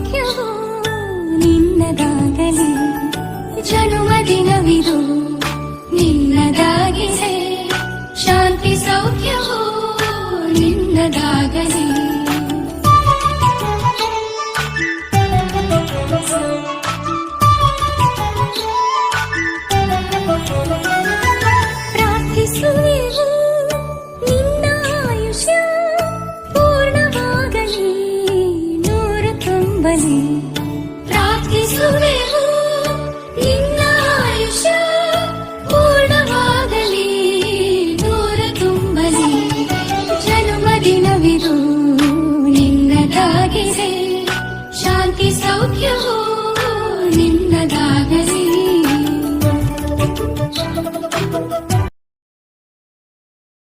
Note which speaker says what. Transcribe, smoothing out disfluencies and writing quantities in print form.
Speaker 1: ಸೌಖ್ಯವೋ ನಿನ್ನದಾಗಲಿ, ಜನುಮದಿನವಿದು ನಿನ್ನದಾಗಿದೆ, ಶಾಂತಿ ಸೌಖ್ಯವೋ ನಿನ್ನದಾಗಲಿ. ಪ್ರಾರ್ಥಿಸುವೆವು ನಿನ್ನ ಆಯುಷ್ಯ ಪೂರ್ಣವಾಗಲಿ, ನೂರು ತುಂಬಲಿ. ಪ್ರಾರ್ಥಿಸುವೆವು ನಿನ್ನ ಆಯುಷ್ಯ ಪೂರ್ಣವಾಗಲಿ, ನೂರು ತುಂಬಲಿ. ಜನ್ಮದಿನವಿದು ನಿನ್ನದಾಗಿದೆ, ಶಾಂತಿ ಸೌಖ್ಯವೋ ನಿನ್ನದಾಗಲಿ.